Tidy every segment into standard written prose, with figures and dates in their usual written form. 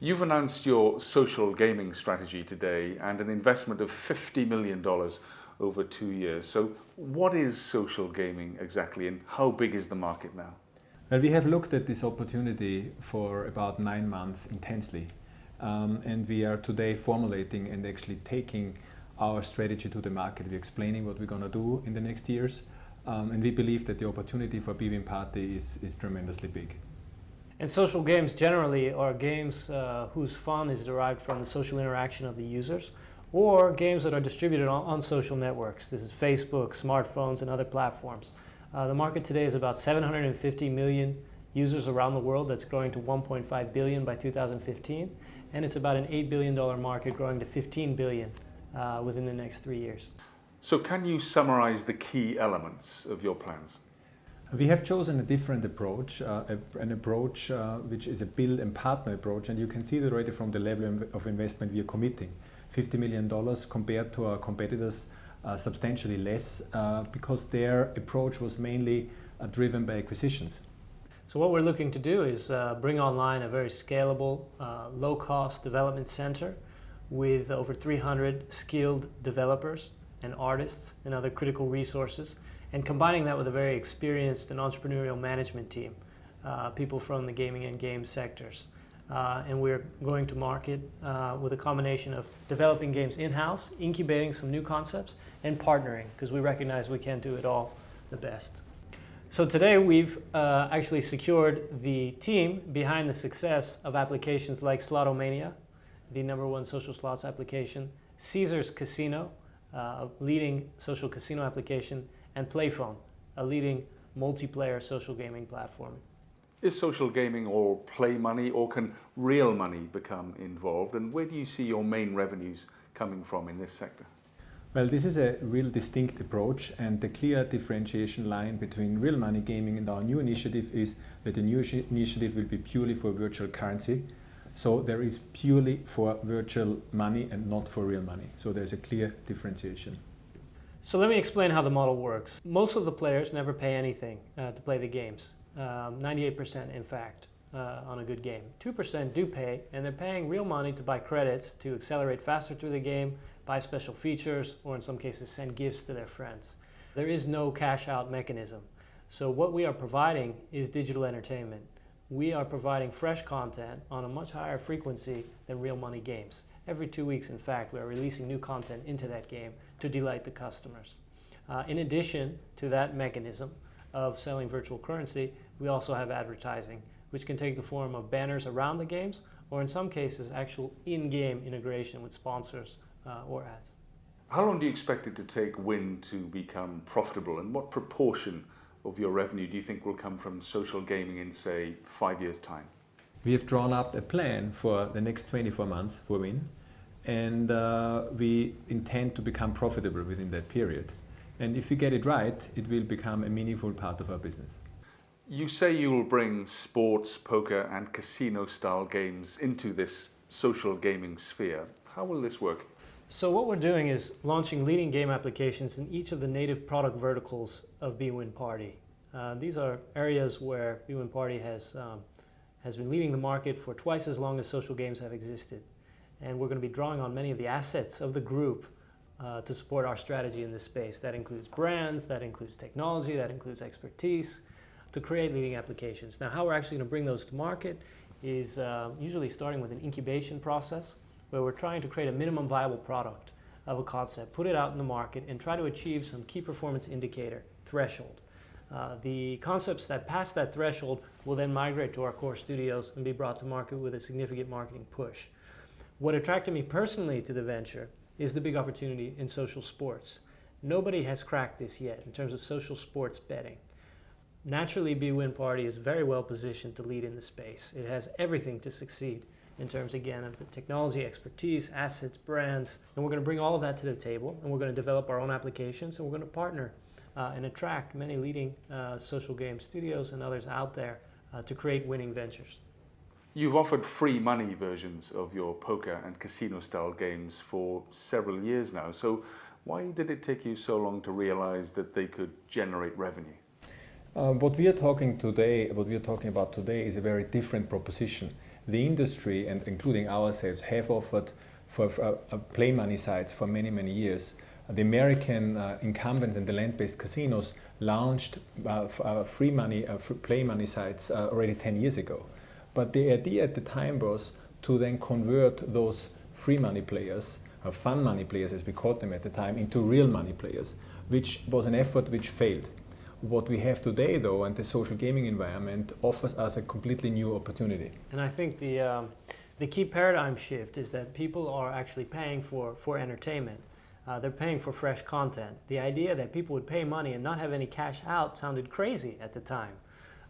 You've announced your social gaming strategy today and an investment of $50 million over 2 years. So what is social gaming exactly and how big is the market now? Well, we have looked at this opportunity for about 9 months intensely. And we are today formulating and actually taking our strategy to the market. We're explaining what we're going to do in the next years. And we believe that the opportunity for bwin.party is tremendously big. And social games generally are games whose fun is derived from the social interaction of the users, or games that are distributed on social networks. This is Facebook, smartphones, and other platforms. The market today is about 750 million users around the world. That's growing to 1.5 billion by 2015. And it's about an $8 billion market growing to 15 billion within the next 3 years. So can you summarize the key elements of your plans? We have chosen a different approach, an approach which is a build and partner approach, and you can see that already from the level of investment we are committing. $50 million compared to our competitors, substantially less, because their approach was mainly driven by acquisitions. So what we're looking to do is bring online a very scalable, low-cost development center with over 300 skilled developers and artists and other critical resources, and combining that with a very experienced and entrepreneurial management team, people from the gaming and games sectors. And we're going to market with a combination of developing games in-house, incubating some new concepts, and partnering, because we recognize we can't do it all the best. So today we've actually secured the team behind the success of applications like Slotomania, the #1 social slots application, Caesars Casino, a leading social casino application, and Playphone, a leading multiplayer social gaming platform. Is social gaming all play money, or can real money become involved? And where do you see your main revenues coming from in this sector? Well, this is a real distinct approach, and the clear differentiation line between real money gaming and our new initiative is that the new initiative will be purely for virtual currency. So there is purely for virtual money and not for real money. So there's a clear differentiation. So let me explain how the model works. Most of the players never pay anything to play the games. 98% in fact on a good game. 2% do pay, and they're paying real money to buy credits to accelerate faster through the game, buy special features, or in some cases send gifts to their friends. There is no cash out mechanism. So what we are providing is digital entertainment. We are providing fresh content on a much higher frequency than real money games. Every 2 weeks, in fact, we are releasing new content into that game to delight the customers. In addition to that mechanism of selling virtual currency, we also have advertising, which can take the form of banners around the games, or in some cases, actual in-game integration with sponsors or ads. How long do you expect it to take Win to become profitable, and what proportion of your revenue do you think will come from social gaming in, say, 5 years' time? We have drawn up a plan for the next 24 months for Win, and we intend to become profitable within that period. And if we get it right, it will become a meaningful part of our business. You say you will bring sports, poker and casino-style games into this social gaming sphere. How will this work? So what we're doing is launching leading game applications in each of the native product verticals of bwin.party. These are areas where bwin.party has been leading the market for twice as long as social games have existed. And we're going to be drawing on many of the assets of the group to support our strategy in this space. That includes brands, that includes technology, that includes expertise to create leading applications. Now, how we're actually going to bring those to market is usually starting with an incubation process, where we're trying to create a minimum viable product of a concept, put it out in the market, and try to achieve some key performance indicator threshold. The concepts that pass that threshold will then migrate to our core studios and be brought to market with a significant marketing push. What attracted me personally to the venture is the big opportunity in social sports. Nobody has cracked this yet in terms of social sports betting. Naturally, bwin.party is very well positioned to lead in the space. It has everything to succeed in terms, again, of the technology, expertise, assets, brands, and we're going to bring all of that to the table, and we're going to develop our own applications, and we're going to partner and attract many leading social game studios and others out there to create winning ventures. You've offered free money versions of your poker and casino-style games for several years now, so why did it take you so long to realize that they could generate revenue? What we are talking about today is a very different proposition. the industry, and including ourselves, have offered for play money sites for many, many years. The American incumbents and the land-based casinos launched free play money sites already 10 years ago. But the idea at the time was to then convert those free money players, fun money players as we called them at the time, into real money players, which was an effort which failed. What we have today, though, and the social gaming environment offers us a completely new opportunity. And I think the key paradigm shift is that people are actually paying for entertainment. They're paying for fresh content. The idea that people would pay money and not have any cash out sounded crazy at the time.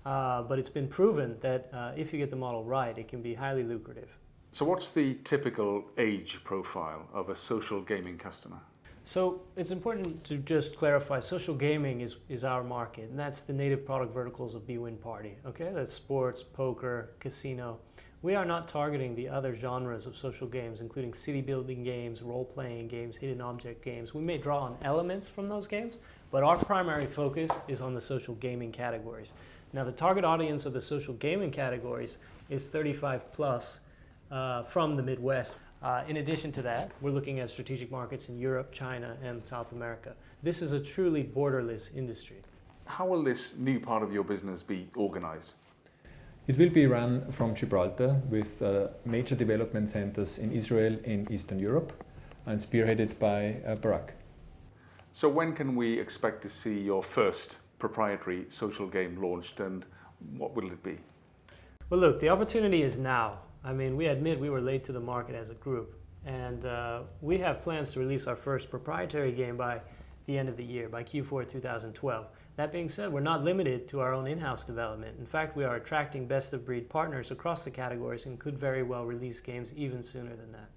But it's been proven that if you get the model right, it can be highly lucrative. So what's the typical age profile of a social gaming customer? So it's important to just clarify, social gaming is our market, and that's the native product verticals of bwin.party. Okay, that's sports, poker, casino. We are not targeting the other genres of social games, including city building games, role-playing games, hidden object games. We may draw on elements from those games, but our primary focus is on the social gaming categories. Now, the target audience of the social gaming categories is 35 plus from the Midwest. In addition to that, we're looking at strategic markets in Europe, China, and South America. This is a truly borderless industry. How will this new part of your business be organized? It will be run from Gibraltar with major development centers in Israel and Eastern Europe, and spearheaded by Barak. So when can we expect to see your first proprietary social game launched, and what will it be? Well, look, the opportunity is now. I mean, we admit we were late to the market as a group, and we have plans to release our first proprietary game by the end of the year, by Q4 2012. That being said, we're not limited to our own in-house development. In fact, we are attracting best-of-breed partners across the categories and could very well release games even sooner than that.